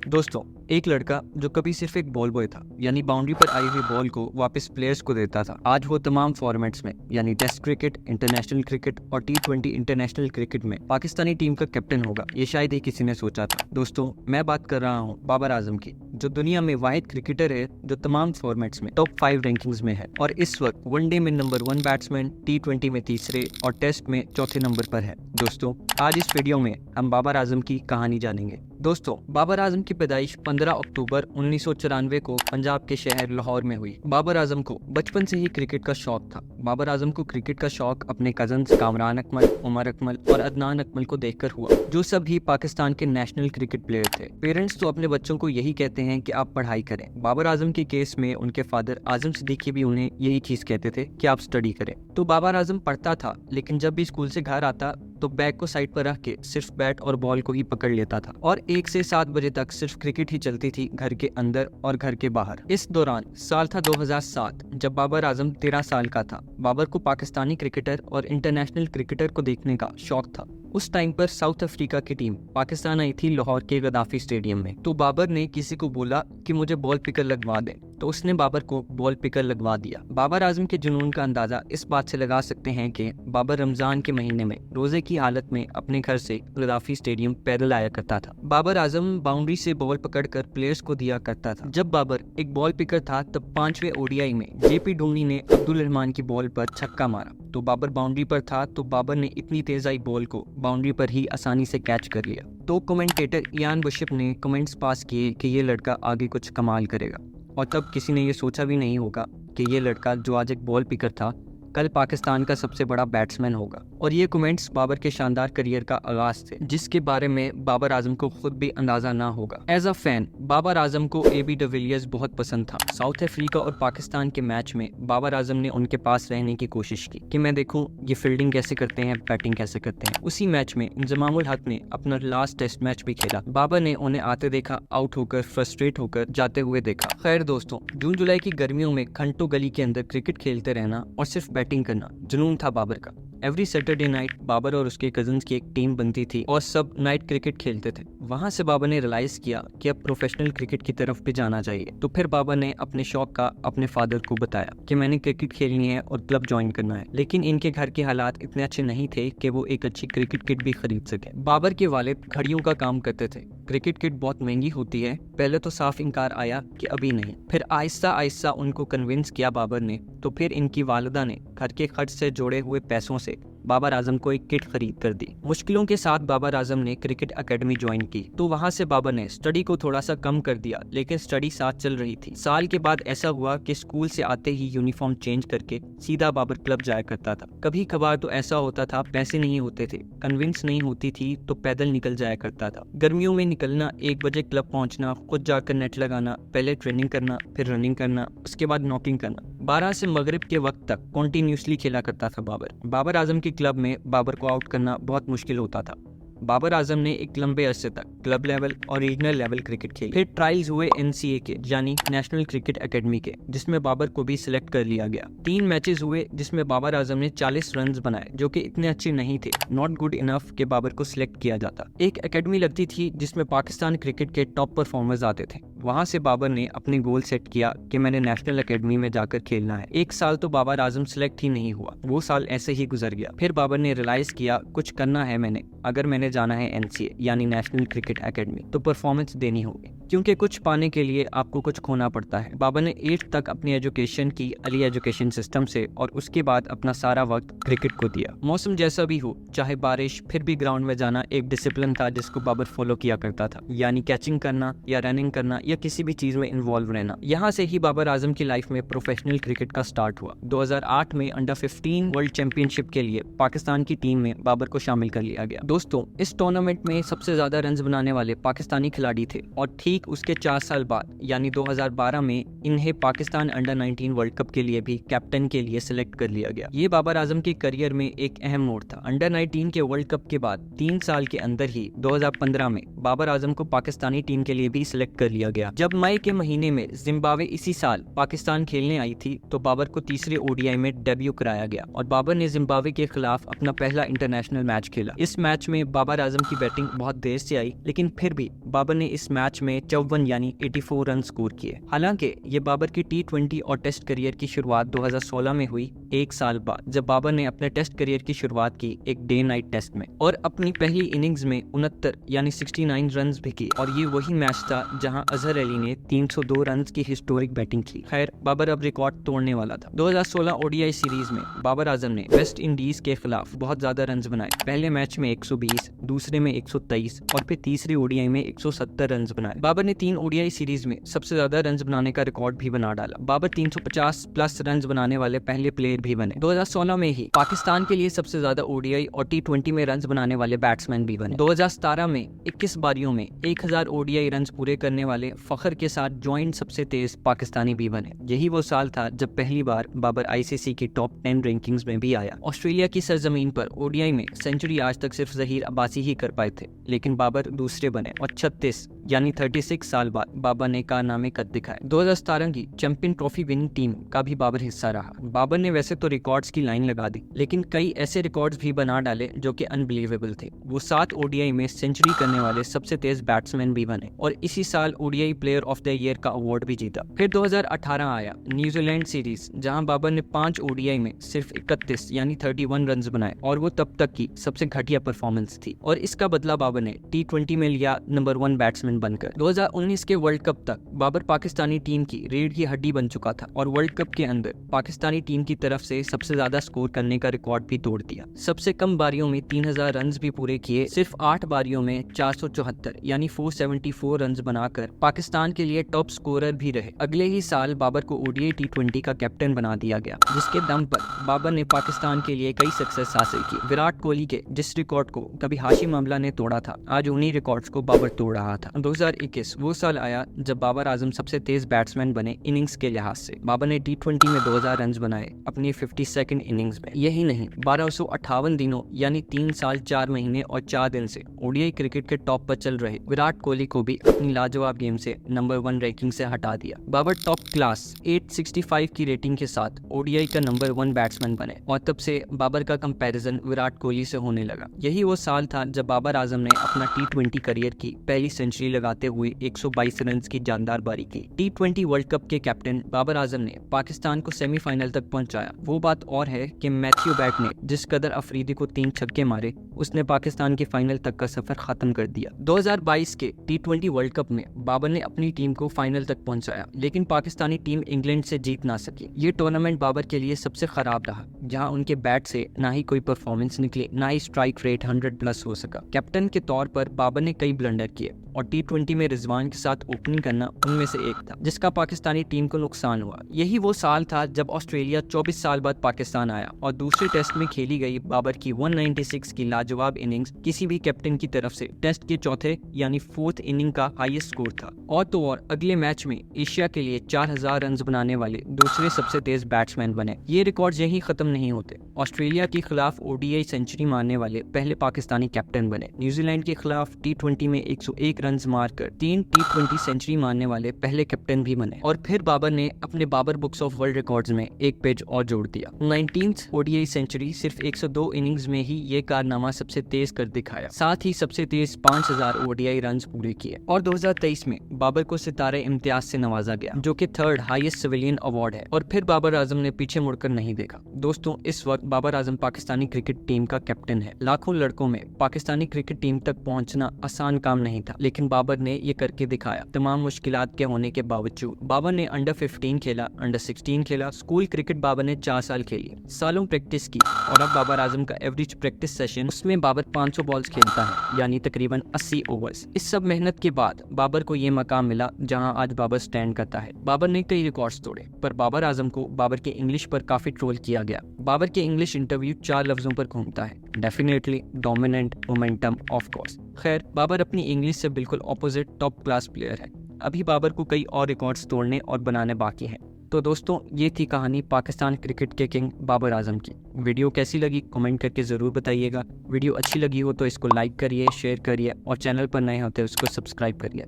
दोस्तों, एक लड़का जो कभी सिर्फ एक बॉल बॉय था, यानी बाउंड्री पर आई हुई बॉल को वापस प्लेयर्स को देता था, आज वो तमाम फॉर्मेट्स में यानी टेस्ट क्रिकेट, इंटरनेशनल क्रिकेट और T20 इंटरनेशनल क्रिकेट में पाकिस्तानी टीम का कैप्टन होगा। ये शायद ही किसी ने सोचा था। दोस्तों, मैं बात कर रहा हूँ बाबर आजम की, जो दुनिया में वाहिद क्रिकेटर है जो तमाम फॉर्मेट्स में टॉप 5 रैंकिंग्स में है और इस वक्त वनडे में नंबर 1 बैट्समैन, T20 में तीसरे और टेस्ट में चौथे नंबर पर है। दोस्तों, आज इस वीडियो में हम बाबर आजम की कहानी जानेंगे। दोस्तों, बाबर आजम की पैदाइश 15 अक्टूबर 1994 को पंजाब के शहर लाहौर में हुई। बाबर आजम को बचपन से ही क्रिकेट का शौक था। बाबर आजम को क्रिकेट का शौक अपने कजन्स कामरान अकमल, उमर अकमल और अदनान अकमल को देखकर हुआ, जो सभी पाकिस्तान के नेशनल क्रिकेट प्लेयर थे। पेरेंट्स तो अपने बच्चों को यही कहते हैं कि आप पढ़ाई करें। बाबर आजम के केस में उनके फादर आजम सिद्दीकी भी उन्हें यही चीज कहते थे कि आप स्टडी करें। तो बाबर आजम पढ़ता था, लेकिन जब भी स्कूल से घर आता तो बैग को साइड पर रख के सिर्फ बैट और बॉल को ही पकड़ लेता था और 1 से 7 बजे तक सिर्फ क्रिकेट ही चलती थी, घर के अंदर और घर के बाहर। इस दौरान साल था 2007, जब बाबर आजम 13 साल का था। बाबर को पाकिस्तानी क्रिकेटर और इंटरनेशनल क्रिकेटर को देखने का शौक था। उस टाइम पर साउथ अफ्रीका की टीम पाकिस्तान आई थी लाहौर के गद्दाफी स्टेडियम में। तो बाबर ने किसी को बोला कि मुझे बॉल पिकर लगवा दें, तो उसने बाबर को बॉल पिकर लगवा दिया। बाबर आजम के जुनून का अंदाजा इस बात से लगा सकते हैं कि बाबर रमजान के महीने में रोजे की हालत में अपने घर से गद्दाफी स्टेडियम पैदल आया करता था। बाबर आजम बाउंड्री से बॉल पकड़कर प्लेयर्स को दिया करता था। जब बाबर एक बॉल पिकर था तब 5वें ODI में JP ढूंढनी ने अब्दुल रहमान की बॉल पर छक्का मारा, तो बाबर बाउंड्री पर था, तो बाबर ने इतनी तेज आई बॉल को बाउंड्री पर ही आसानी से कैच कर लिया। तो कमेंटेटर इयान बशिप ने कमेंट्स पास किए कि ये लड़का आगे कुछ कमाल करेगा, और तब किसी ने ये सोचा भी नहीं होगा कि ये लड़का जो आज एक बॉल पिकर था, कल पाकिस्तान का सबसे बड़ा बैट्समैन होगा। और ये कमेंट्स बाबर के शानदार करियर का आगाज थे, जिसके बारे में बाबर आजम को खुद भी अंदाजा ना होगा। As a fan Babar Azam को AB डिविलियर्स बहुत पसंद था। साउथ अफ्रीका और पाकिस्तान के मैच में बाबर आजम ने उनके पास रहने की कोशिश की कि मैं देखूं ये फील्डिंग कैसे करते हैं, बैटिंग कैसे करते हैं। उसी मैच में इंजमामुल हक ने अपना लास्ट टेस्ट मैच भी खेला। बाबर ने उन्हें आते देखा, आउट होकर फ्रस्ट्रेट होकर जाते हुए देखा। खैर दोस्तों, जून जुलाई की गर्मियों में घंटों गली के अंदर क्रिकेट खेलते रहना और सिर्फ बैटिंग करना जुनून था बाबर का। एवरी सैटरडे नाइट बाबर और उसके कजन्स की एक टीम बनती थी और सब नाइट क्रिकेट खेलते थे। वहां से बाबर ने रियलाइज किया कि अब प्रोफेशनल क्रिकेट की तरफ भी जाना चाहिए। तो फिर बाबर ने अपने शौक का अपने फादर को बताया कि मैंने क्रिकेट खेलनी है और क्लब ज्वाइन करना है। लेकिन इनके घर के हालात इतने अच्छे नहीं थे कि वो एक अच्छी क्रिकेट किट भी खरीद सके। बाबर के वालिद घड़ियों का काम करते थे। क्रिकेट किट बहुत महंगी होती है। पहले तो साफ इनकार आया कि अभी नहीं, फिर आहिस्ता आहिस्ता उनको कन्विंस किया बाबर ने। तो फिर इनकी वालिदा ने घर के खर्च से जोड़े हुए पैसों से बाबर आजम को एक किट खरीद कर दी। मुश्किलों के साथ बाबर आजम ने क्रिकेट एकेडमी ज्वाइन की, तो वहां से बाबर ने स्टडी को थोड़ा सा कम कर दिया, लेकिन स्टडी साथ चल रही थी। साल के बाद ऐसा हुआ कि स्कूल से आते ही यूनिफॉर्म चेंज करके सीधा बाबर क्लब जाया करता था। कभी कभार तो ऐसा होता था पैसे नहीं होते थे, कन्विंस नहीं होती थी, तो पैदल निकल जाया करता था। गर्मियों में निकलना, 1 बजे क्लब पहुंचना, खुद जाकर नेट लगाना, पहले ट्रेनिंग करना, फिर रनिंग करना, उसके बाद नॉकिंग करना। 12 से मगरिब के वक्त तक कॉन्टिन्यूसली खेला करता था बाबर आजम की क्लब में बाबर को आउट करना बहुत मुश्किल होता था। बाबर आजम ने एक लंबे अरसे तक क्लब लेवल और रीजनल लेवल क्रिकेट खेली। फिर ट्रायल्स हुए NCA के यानी नेशनल क्रिकेट एकेडमी के, जिसमें बाबर को भी सिलेक्ट कर लिया गया। 3 मैचेस हुए जिसमें बाबर आजम ने 40 रन बनाए, जो कि इतने अच्छे नहीं थे, नॉट गुड इनफ के बाबर को सिलेक्ट किया जाता। एक एकेडमी लगती थी जिसमें पाकिस्तान क्रिकेट के टॉप परफॉर्मर्स आते थे। वहां से बाबर ने अपने गोल सेट किया कि मैंने नेशनल एकेडमी में जाकर खेलना है। 1 साल तो बाबर आजम सिलेक्ट ही नहीं हुआ, वो साल ऐसे ही गुजर गया। फिर बाबर ने रियलाइज किया कुछ करना है मैंने, अगर मैंने जाना है NCA यानी नेशनल क्रिकेट एकेडमी, तो परफॉर्मेंस देनी होगी, क्योंकि कुछ पाने के लिए आपको कुछ खोना पड़ता है। बाबर ने 8th तक अपनी एजुकेशन की अली एजुकेशन सिस्टम से और उसके बाद अपना सारा वक्त क्रिकेट को दिया। मौसम जैसा भी हो, चाहे बारिश, फिर भी ग्राउंड में जाना एक डिसिप्लिन था जिसको बाबर फॉलो किया करता था, यानी कैचिंग करना या रनिंग करना या किसी भी चीज में इन्वॉल्व रहना। यहाँ से ही बाबर आजम की लाइफ में प्रोफेशनल क्रिकेट का स्टार्ट हुआ। 2008 में अंडर 15 वर्ल्ड चैंपियनशिप के लिए पाकिस्तान की टीम में बाबर को शामिल कर लिया गया। दोस्तों, इस टूर्नामेंट में सबसे ज्यादा रन बनाने वाले पाकिस्तानी खिलाड़ी थे और ठीक उसके 4 साल बाद यानी 2012 में इन्हें पाकिस्तान अंडर 19 वर्ल्ड कप के लिए भी कैप्टन के लिए सिलेक्ट कर लिया गया। ये बाबर आजम के करियर में एक अहम मोड़ था। अंडर 19 के वर्ल्ड कप के बाद 3 साल के अंदर ही 2015 में बाबर आजम को पाकिस्तानी टीम के लिए भी सिलेक्ट कर लिया गया। जब मई के महीने में जिम्बाब्वे इसी साल पाकिस्तान खेलने आई थी, तो बाबर को तीसरे ODI में डेब्यू कराया गया और बाबर ने जिम्बाब्वे के खिलाफ अपना पहला इंटरनेशनल मैच खेला। इस मैच में बाबर आजम की बैटिंग बहुत देर से आई, लेकिन फिर भी बाबर ने इस मैच में 54 यानी 84 रन स्कोर किए। हालांकि ये बाबर की T20 और टेस्ट करियर की शुरुआत 2016 में हुई, एक साल बाद, जब बाबर ने अपने टेस्ट करियर की शुरुआत की एक डे नाइट टेस्ट में, और अपनी पहली इनिंग्स में 69 यानी 69 रन भी किए। और ये वही मैच था जहां अजहर अली ने 302 रन की हिस्टोरिक बैटिंग की। खैर, बाबर अब रिकॉर्ड तोड़ने वाला था। 2016 ओडीआई सीरीज में बाबर आजम ने वेस्ट इंडीज के खिलाफ बहुत ज्यादा रन बनाए। पहले मैच में 120, दूसरे में 123 और फिर तीसरे ओडीआई में 170 रन बनाए। बाबर ने 3 ओडीआई सीरीज में सबसे ज्यादा रन बनाने का रिकॉर्ड भी बना डाला। बाबर 350 प्लस रन बनाने वाले पहले प्लेयर भी बने। 2016 में ही पाकिस्तान के लिए सबसे ज्यादा ओडीआई और T20 में रन बनाने वाले बैट्समैन भी बने। 2017 में 21 बारियों में 1000 ओडीआई रन पूरे करने वाले फखर के साथ जॉइंट सबसे तेज पाकिस्तानी भी बने। यही वो साल था जब पहली बार बाबर आईसीसी की टॉप 10 रैंकिंग्स में भी आया। ऑस्ट्रेलिया की सरजमीन पर ओडीआई में सेंचुरी आज तक सिर्फ जहीर अब्बासी ही कर पाए थे, लेकिन बाबर दूसरे बने और 36 यानी 36 साल बाद बाबर ने कारनामे कर दिखाए। 2017 की चैंपियन ट्रॉफी विनिंग टीम का भी बाबर हिस्सा रहा। बाबर ने वैसे तो रिकॉर्ड्स की लाइन लगा दी, लेकिन कई ऐसे रिकॉर्ड्स भी बना डाले जो कि अनबिलीवेबल थे। वो 7 ओडीआई में सेंचुरी करने वाले सबसे तेज बैट्समैन भी बने और इसी साल ODI player of the year का अवार्ड भी जीता। फिर 2018 आया न्यूजीलैंड सीरीज, जहां बाबर ने 5 ओडीआई में सिर्फ 31 यानी 31 रन बनाए और वो तब तक की सबसे घटिया परफॉर्मेंस थी। और इसका बदला बाबर ने T20 में लिया नंबर 1 बैट्समैन बनकर। 2019 के वर्ल्ड कप तक बाबर पाकिस्तानी टीम की रीढ़ की हड्डी बन चुका था और वर्ल्ड कप के अंदर पाकिस्तानी टीम की तरफ से सबसे ज्यादा स्कोर करने का रिकॉर्ड भी तोड़ दिया। सबसे कम बारियों में 3000 रन भी पूरे किए। सिर्फ 8 बारियों में 474 यानी 474 रन बनाकर पाकिस्तान के लिए टॉप स्कोरर भी रहे। अगले ही साल बाबर को ओडीआई T20 का कैप्टन बना दिया गया, जिसके दम पर बाबर ने पाकिस्तान के लिए कई सक्सेस हासिल की। विराट कोहली के जिस रिकॉर्ड को कभी हाशिम अमला ने तोड़ा था, आज उन्हीं रिकॉर्ड्स को बाबर तोड़ रहा था। 2021 वो साल आया जब बाबर आजम सबसे तेज बैट्समैन बने इनिंग्स के लिहाज से। बाबर ने T20 में 2000 रन बनाए अपनी 52nd इनिंग्स में। यही नहीं, 1258 दिनों यानी 3 साल 4 महीने और 4 दिन से ओडीआई क्रिकेट के टॉप पर चल रहे विराट कोहली को भी अपनी लाजवाब गेम से नंबर 1 रैंकिंग से हटा दिया। बाबर टॉप क्लास 865 की रेटिंग के साथ ओडीआई का नंबर 1 बैट्समैन बने और तब से बाबर का कंपैरिजन विराट कोहली से होने लगा। यही वो साल था जब बाबर आजम ने अपना T20 करियर की पहली सेंचुरी लगाते हुए 122 रन की जानदार बारी की। T20 वर्ल्ड कप के कैप्टन बाबर आजम ने पाकिस्तान को सेमीफाइनल तक पहुंचाया। वो बात और है कि मैथ्यू बैट ने जिस कदर अफरीदी को 3 छक्के मारे, उसने पाकिस्तान के फाइनल तक का सफर खत्म कर दिया। 2022 के T20 वर्ल्ड कप में बाबर ने अपनी टीम को फाइनल तक पहुंचाया, लेकिन पाकिस्तानी टीम इंग्लैंड से जीत ना सकी। ये टूर्नामेंट बाबर के लिए सबसे खराब रहा, जहां उनके बैट से ना ही कोई परफॉर्मेंस निकली, ना ही स्ट्राइक रेट 100 प्लस हो सका। कैप्टन के तौर पर बाबर ने कई ब्लंडर किए और T20 में रिजवान के साथ ओपनिंग करना उनमें से एक था, जिसका पाकिस्तानी टीम को नुकसान हुआ। यही वो साल था जब ऑस्ट्रेलिया 24 साल बाद पाकिस्तान आया और दूसरे टेस्ट में खेली गई बाबर की 196 की लाजवाब इनिंग्स किसी भी कैप्टन की तरफ से टेस्ट के चौथे यानी 4th इनिंग का हाईएस्ट स्कोर था। और तो और अगले मैच में एशिया के लिए 4000 रन बनाने वाले दूसरे सबसे तेज बैट्समैन बने। ये रिकॉर्ड यही खत्म नहीं होते। ऑस्ट्रेलिया के खिलाफ ओडीआई सेंचुरी मारने वाले पहले पाकिस्तानी कैप्टन बने। न्यूजीलैंड के खिलाफ T20 में 101 रन मारकर 3 T20 सेंचुरी मारने वाले पहले कैप्टन भी बने। और फिर बाबर ने अपने Babar books of world records में एक पेज और जोड़ दिया। 19th ओडीआई सेंचुरी सिर्फ 102 इनिंग्स में ही ये कारनामा सबसे तेज कर दिखाया, साथ ही सबसे तेज 5000 ओडीआई रन पूरे किए। और 2023 में बाबर को सितारे इम्तियाज से नवाजा गया, जो कि 3rd हाईएस्ट सिविलियन अवार्ड है। और फिर बाबर आजम ने पीछे मुड़कर नहीं देखा। दोस्तों, इस वक्त बाबर आजम पाकिस्तानी क्रिकेट टीम का कैप्टन है। लाखों लड़कों में पाकिस्तानी क्रिकेट टीम तक पहुंचना आसान काम नहीं था, लेकिन बाबर ने ये करके दिखाया। तमाम मुश्किलात के होने के बावजूद बाबर ने अंडर 15 खेला, अंडर 16 खेला, स्कूल क्रिकेट बाबर ने 4 साल खेली, सालों प्रैक्टिस की। और अब बाबर आजम का एवरेज प्रैक्टिस सेशन, उसमें बाबर 500 बॉल्स खेलता है, यानी तकरीबन 80 ओवर्स। इस सब मेहनत के बाद बाबर को ये मकाम मिला जहां आज बाबर स्टैंड करता है। बाबर ने कई रिकॉर्ड्स तोड़े, पर बाबर आजम को बाबर के इंग्लिश पर काफी ट्रोल किया गया। बाबर के इंग्लिश इंटरव्यू 4 लफ्जों पर घूमता है: definitely, dominant, momentum, of course. खैर, बाबर अपनी इंग्लिश से बिल्कुल ऑपोजिट टॉप क्लास प्लेयर है। अभी बाबर को कई और रिकॉर्ड्स तोड़ने और बनाने बाकी हैं। तो दोस्तों, ये थी कहानी पाकिस्तान क्रिकेट के किंग बाबर आजम की। वीडियो कैसी लगी कमेंट करके ज़रूर बताइएगा। वीडियो अच्छी लगी हो तो इसको लाइक करिए, शेयर करिए और चैनल पर नए होते हैं उसको सब्सक्राइब करिए।